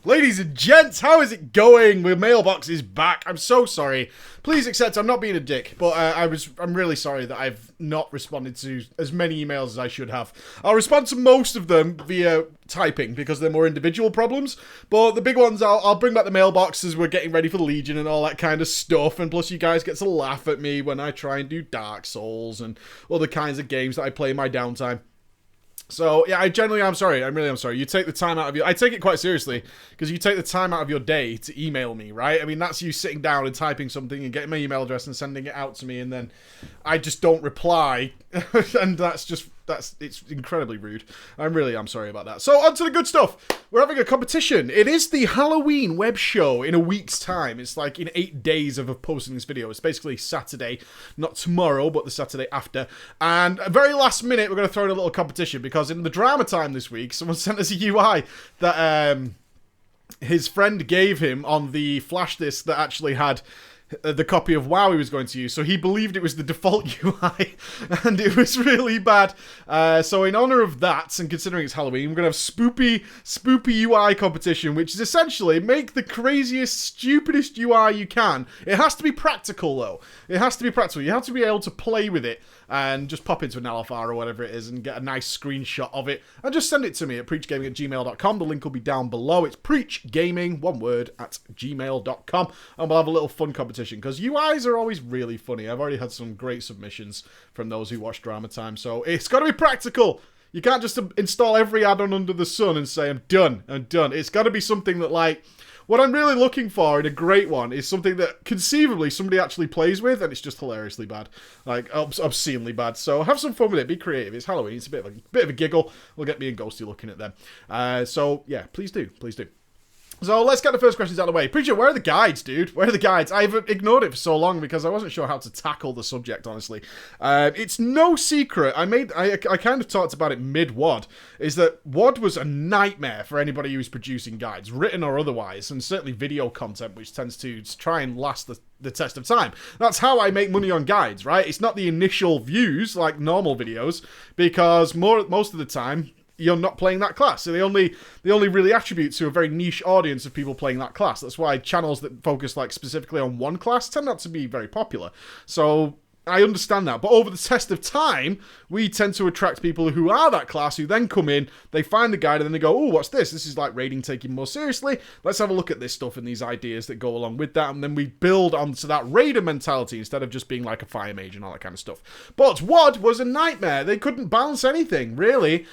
Ladies and gents, how is it going? The mailbox is back. I'm so sorry. Please accept I'm not being a dick, but I'm really sorry that I've not responded to as many emails as I should have. I'll respond to most of them via typing because they're more individual problems, but the big ones I'll bring back the mailbox as we're getting ready for the Legion and all that kind of stuff, and plus you guys get to laugh at me when I try and do Dark Souls and other kinds of games that I play in my downtime. So, yeah, I'm sorry. I really am sorry. You take the time out of I take it quite seriously, because you take the time out of your day to email me, right? I mean, that's you sitting down and typing something and getting my email address and sending it out to me, and then I just don't reply, and it's incredibly rude. I'm sorry about that. So, on to the good stuff. We're having a competition. It is the Halloween web show in a week's time. It's like in 8 days of posting this video. It's basically Saturday, not tomorrow, but the Saturday after. And very last minute, we're going to throw in a little competition, because in the drama time this week, someone sent us a UI that his friend gave him on the flash disk that actually had the copy of WoW he was going to use, so he believed it was the default UI, and it was really bad. So in honor of that, and considering it's Halloween, we're going to have spoopy UI competition, which is essentially make the craziest, stupidest UI you can. It has to be practical, though. It has to be practical. You have to be able to play with it and just pop into an LFR or whatever it is and get a nice screenshot of it, and just send it to me at preachgaming@gmail.com. The link will be down below. It's preachgaming, one word, @gmail.com, and we'll have a little fun competition, because UIs are always really funny. I've already had some great submissions from those who watch Drama Time, so it's got to be practical. You can't just install every add-on under the sun and say, I'm done. It's got to be something that, like, what I'm really looking for in a great one is something that conceivably somebody actually plays with, and it's just hilariously bad. Like, obscenely bad. So have some fun with it. Be creative. It's Halloween. It's a bit of a giggle. We'll get me and Ghosty looking at them. So, yeah, please do. Please do. So let's get the first questions out of the way. Preacher, where are the guides, dude? Where are the guides? I've ignored it for so long because I wasn't sure how to tackle the subject, honestly. It's no secret. I kind of talked about it mid-WOD, is that WOD was a nightmare for anybody who's producing guides, written or otherwise, and certainly video content, which tends to try and last the test of time. That's how I make money on guides, right? It's not the initial views like normal videos, because most of the time you're not playing that class. So they only really attribute to a very niche audience of people playing that class. That's why channels that focus like specifically on one class tend not to be very popular. So I understand that. But over the test of time, we tend to attract people who are that class, who then come in, they find the guide, and then they go, oh, what's this? This is like raiding taken more seriously. Let's have a look at this stuff and these ideas that go along with that. And then we build onto that raider mentality instead of just being like a fire mage and all that kind of stuff. But WOD was a nightmare. They couldn't balance anything, really.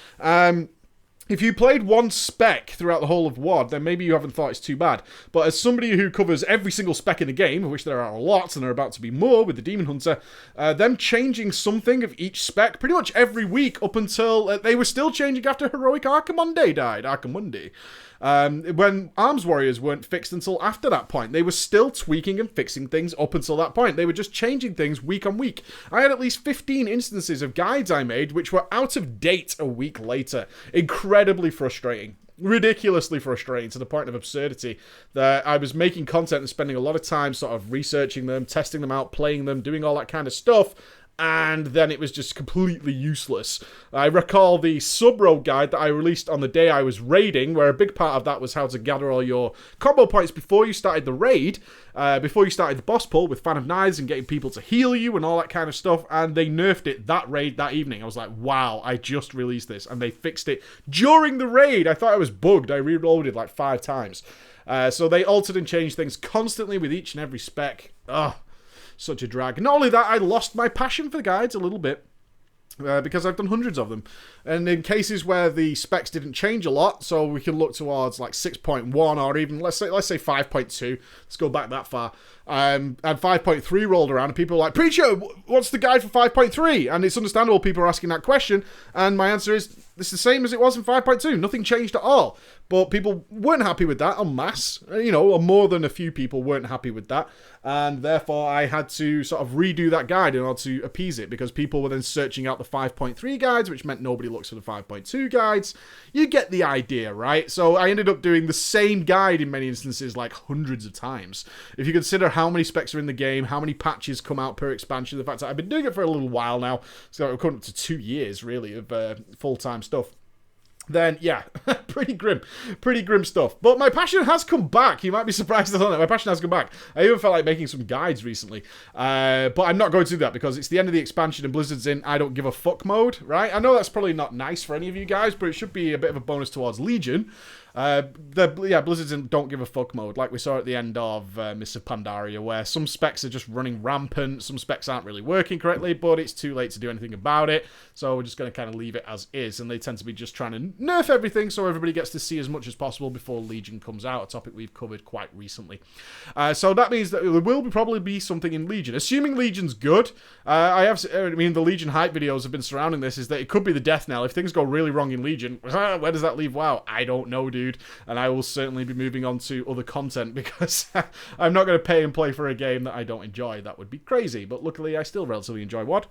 If you played one spec throughout the whole of WOD, then maybe you haven't thought it's too bad. But as somebody who covers every single spec in the game, of which there are a lot, and there are about to be more with the Demon Hunter, them changing something of each spec pretty much every week up until they were still changing after Heroic Archimonde died, Archimonde. When Arms Warriors weren't fixed until after that point. They were still tweaking and fixing things up until that point. They were just changing things week on week. I had at least 15 instances of guides I made which were out of date a week later. Incredibly frustrating. Ridiculously frustrating to the point of absurdity that I was making content and spending a lot of time sort of researching them, testing them out, playing them, doing all that kind of stuff, and then it was just completely useless. I recall the sub-road guide that I released on the day I was raiding, where a big part of that was how to gather all your combo points before you started the raid, before you started the boss pull with Fan of Knives and getting people to heal you and all that kind of stuff, and they nerfed it that raid that evening. I was like, wow, I just released this, and they fixed it during the raid. I thought I was bugged. I reloaded like 5 times. So they altered and changed things constantly with each and every spec. Ugh. Such a drag. Not only that, I lost my passion for guides a little bit. Because I've done hundreds of them. And in cases where the specs didn't change a lot, so we can look towards like 6.1 or even, let's say 5.2. Let's go back that far. And 5.3 rolled around and people were like, Preacher, what's the guide for 5.3? And it's understandable people are asking that question. And my answer is, it's the same as it was in 5.2. Nothing changed at all. But people weren't happy with that en masse. You know, more than a few people weren't happy with that. And therefore, I had to sort of redo that guide in order to appease it, because people were then searching out the 5.3 guides, which meant nobody looks for the 5.2 guides. You get the idea, right? So I ended up doing the same guide in many instances, like hundreds of times. If you consider how many specs are in the game, how many patches come out per expansion, the fact that I've been doing it for a little while now, so we're coming up to 2 years, really, of full-time stuff. Then, yeah, Pretty grim stuff. But my passion has come back. You might be surprised on it. My passion has come back. I even felt like making some guides recently. But I'm not going to do that because it's the end of the expansion and Blizzard's in I don't give a fuck mode, right? I know that's probably not nice for any of you guys, but it should be a bit of a bonus towards Legion. Blizzard's in don't give a fuck mode, like we saw at the end of Mists of Pandaria, where some specs are just running rampant, some specs aren't really working correctly, but it's too late to do anything about it, so we're just going to kind of leave it as is, and they tend to be just trying to nerf everything so everybody gets to see as much as possible before Legion comes out, a topic we've covered quite recently. So that means that there will probably be something in Legion, assuming Legion's good. The Legion hype videos have been surrounding this, is that it could be the death knell. If things go really wrong in Legion, where does that leave WoW? I don't know, dude. And I will certainly be moving on to other content because I'm not going to pay and play for a game that I don't enjoy. That would be crazy. But luckily, I still relatively enjoy WoD.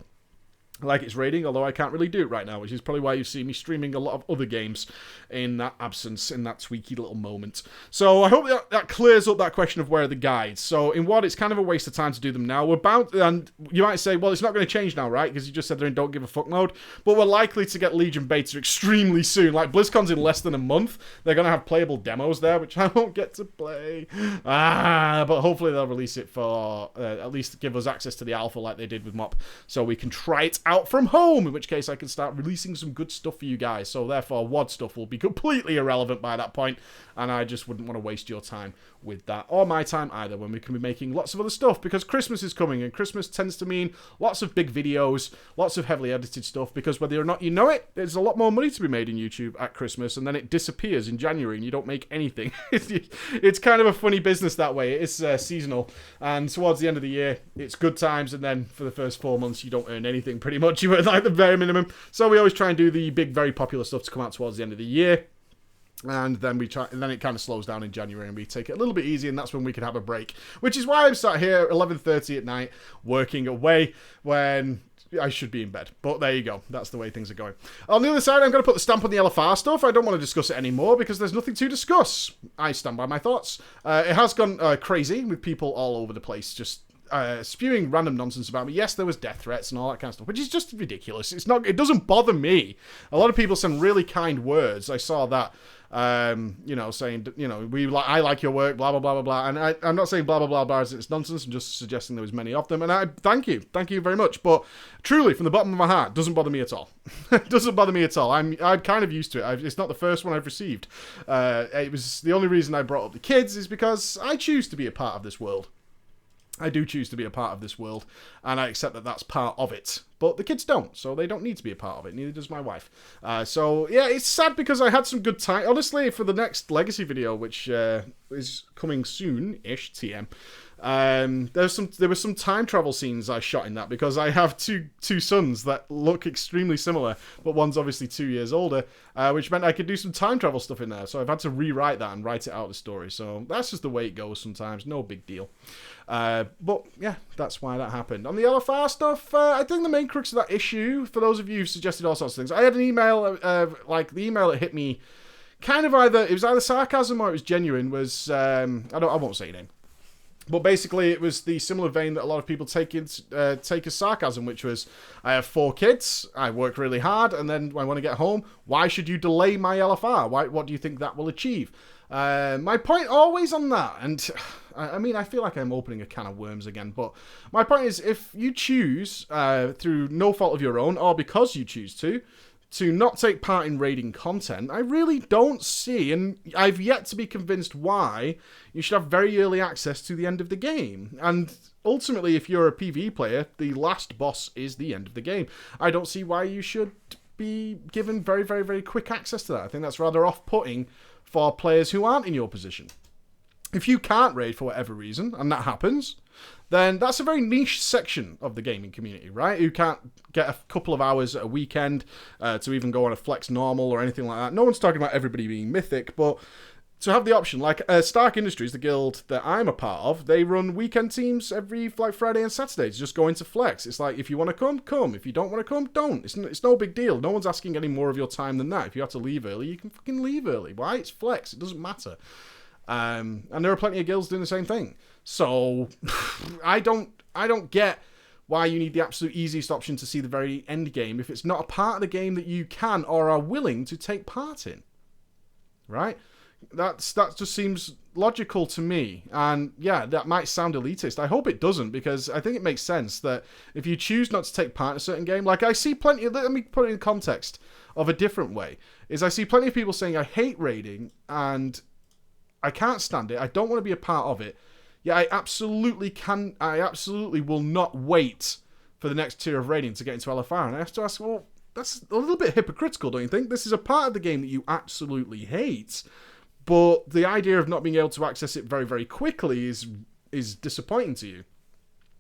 I like its rating, although I can't really do it right now, which is probably why you see me streaming a lot of other games in that absence, in that tweaky little moment. So I hope that clears up that question of where are the guides. So in WoD, it's kind of a waste of time to do them now. And you might say, well, it's not going to change now, right? Because you just said they're in don't give a fuck mode. But we're likely to get Legion beta extremely soon. Like BlizzCon's in less than a month. They're going to have playable demos there, which I won't get to play. But hopefully they'll release it for at least give us access to the alpha like they did with MOP, so we can try it out from home, in which case I can start releasing some good stuff for you guys. So therefore WoD stuff will be completely irrelevant by that point, and I just wouldn't want to waste your time with that, or my time either, when we can be making lots of other stuff, because Christmas is coming, and Christmas tends to mean lots of big videos, lots of heavily edited stuff, because whether or not you know it, there's a lot more money to be made in YouTube at Christmas, and then it disappears in January and you don't make anything. It's kind of a funny business that way. It's seasonal, and towards the end of the year it's good times, and then for the first 4 months you don't earn anything pretty much. You earn like the very minimum. So we always try and do the big, very popular stuff to come out towards the end of the year. And then it kind of slows down in January and we take it a little bit easy, and that's when we can have a break. Which is why I'm sat here 11:30 at night working away when I should be in bed. But there you go. That's the way things are going. On the other side, I'm going to put the stamp on the LFR stuff. I don't want to discuss it anymore because there's nothing to discuss. I stand by my thoughts. It has gone crazy with people all over the place just spewing random nonsense about me. Yes, there was death threats and all that kind of stuff, which is just ridiculous. It doesn't bother me. A lot of people send really kind words. I saw that, saying, I like your work, blah, blah, blah, blah, blah. And I'm not saying blah, blah, blah, blah as it's nonsense. I'm just suggesting there was many of them. And I thank you very much. But truly, from the bottom of my heart, doesn't bother me at all. It doesn't bother me at all. I'm kind of used to it. It's not the first one I've received. It was the only reason I brought up the kids is because I choose to be a part of this world. I do choose to be a part of this world, and I accept that that's part of it. But the kids don't, so they don't need to be a part of it. Neither does my wife. So, yeah, it's sad because I had some good time. Honestly, for the next Legacy video, which is coming soon-ish, TM, there were some time travel scenes I shot in that because I have two sons that look extremely similar, but one's obviously 2 years older, which meant I could do some time travel stuff in there. So I've had to rewrite that and write it out of the story. So that's just the way it goes sometimes. No big deal. But yeah, that's why that happened. On the LFR stuff, I think the main crux of that issue, for those of you who suggested all sorts of things, I had an email, the email that hit me kind of it was either sarcasm or it was genuine, was, I won't say your name. But basically, it was the similar vein that a lot of people take as sarcasm, which was, I have 4 kids, I work really hard, and then when I want to get home, why should you delay my LFR? What do you think that will achieve? My point always on that, and I feel like I'm opening a can of worms again, but my point is, if you choose, through no fault of your own, or because you choose to not take part in raiding content, I really don't see, and I've yet to be convinced why, you should have very early access to the end of the game. And ultimately, if you're a PvE player, the last boss is the end of the game. I don't see why you should be given very, very, very quick access to that. I think that's rather off-putting for players who aren't in your position. If you can't raid for whatever reason, and that happens, then that's a very niche section of the gaming community, right? You can't get a couple of hours at a weekend to even go on a flex normal or anything like that. No one's talking about everybody being mythic, but to have the option, like Stark Industries, the guild that I'm a part of, they run weekend teams every Friday and Saturday to just go into flex. It's like, if you want to come, come. If you don't want to come, don't. It's no big deal. No one's asking any more of your time than that. If you have to leave early, you can fucking leave early. Why? It's flex. It doesn't matter. And there are plenty of guilds doing the same thing. So I don't get why you need the absolute easiest option to see the very end game if it's not a part of the game that you can or are willing to take part in. right? That just seems logical to me. And yeah, that might sound elitist. I hope it doesn't, because I think it makes sense that if you choose not to take part in a certain game, like I see plenty of, let me put it in context of a different way, is I see plenty of people saying I hate raiding and I can't stand it, I don't want to be a part of it. Yeah, I absolutely will not wait for the next tier of raiding to get into LFR. And I have to ask, well, that's a little bit hypocritical, don't you think? This is a part of the game that you absolutely hate. But the idea of not being able to access it very, very quickly is disappointing to you,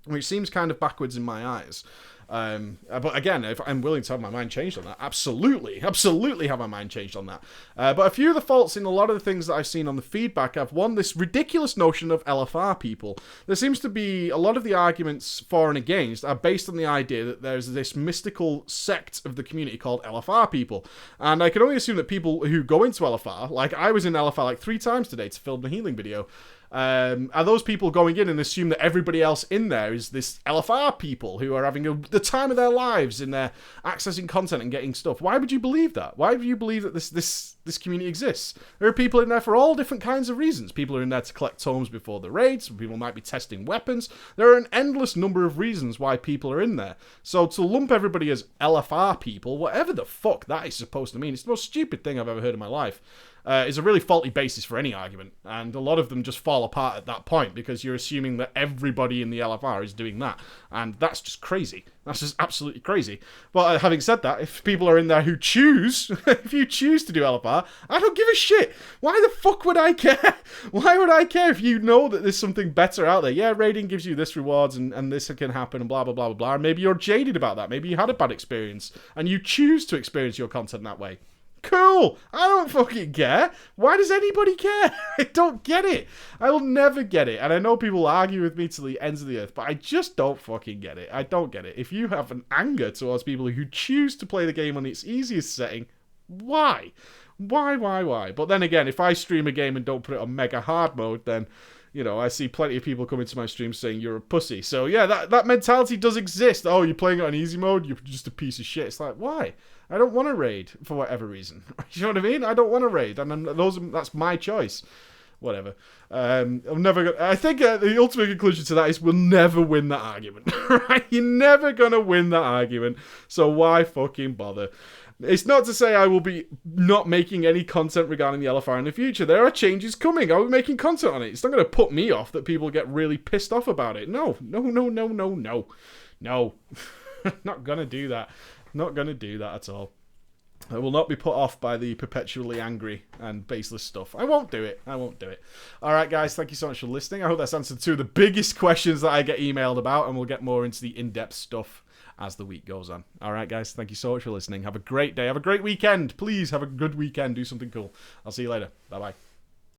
which seems kind of backwards in my eyes. But again, if I'm willing to have my mind changed on that, absolutely have my mind changed on that. But a few of the faults in a lot of the things that I've seen on the feedback have, one, this ridiculous notion of LFR people. There seems to be a lot of the arguments for and against are based on the idea that there's this mystical sect of the community called LFR people. And I can only assume that people who go into LFR, like I was in LFR like 3 times today to film the healing video, are those people going in and assume that everybody else in there is this LFR people who are having the time of their lives and they're accessing content and getting stuff? Why would you believe that? Why would you believe that this community exists? There are people in there for all different kinds of reasons. People are in there to collect tomes before the raid. Some people might be testing weapons. There are an endless number of reasons why people are in there. So to lump everybody as LFR people, whatever the fuck that is supposed to mean, it's the most stupid thing I've ever heard in my life. Is a really faulty basis for any argument, and a lot of them just fall apart at that point because you're assuming that everybody in the LFR is doing that, and that's just crazy. That's just absolutely crazy. But having said that, if people are in there who choose, if you choose to do LFR, I don't give a shit. Why the fuck would I care? Why would I care if you know that there's something better out there? Yeah, raiding gives you this rewards, and this can happen, and blah, blah, blah, blah, blah, and maybe you're jaded about that. Maybe you had a bad experience, and you choose to experience your content that way. Cool. I don't fucking care. Why does anybody care? I don't get it. I will never get it. And I know people argue with me to the ends of the earth, but I just don't fucking get it. I don't get it. If you have an anger towards people who choose to play the game on its easiest setting, why? Why? But then again, if I stream a game and don't put it on mega hard mode, then, you know, I see plenty of people come into my stream saying you're a pussy. So yeah, that mentality does exist. Oh, you're playing it on easy mode? You're just a piece of shit. It's like, why? I don't want to raid for whatever reason. You know what I mean? I don't want to raid, and that's my choice. Whatever. I think the ultimate conclusion to that is we'll never win that argument. Right? You're never gonna win that argument. So why fucking bother? It's not to say I will be not making any content regarding the LFR in the future. There are changes coming. I'll be making content on it. It's not going to put me off that people get really pissed off about it. No. Not going to do that. Not going to do that at all. I will not be put off by the perpetually angry and baseless stuff. I won't do it. All right, guys, thank you so much for listening. I hope that's answered 2 of the biggest questions that I get emailed about, and we'll get more into the in-depth stuff as the week goes on. All right, guys, thank you so much for listening. Have a great day. Have a great weekend. Please have a good weekend. Do something cool. I'll see you later. Bye-bye.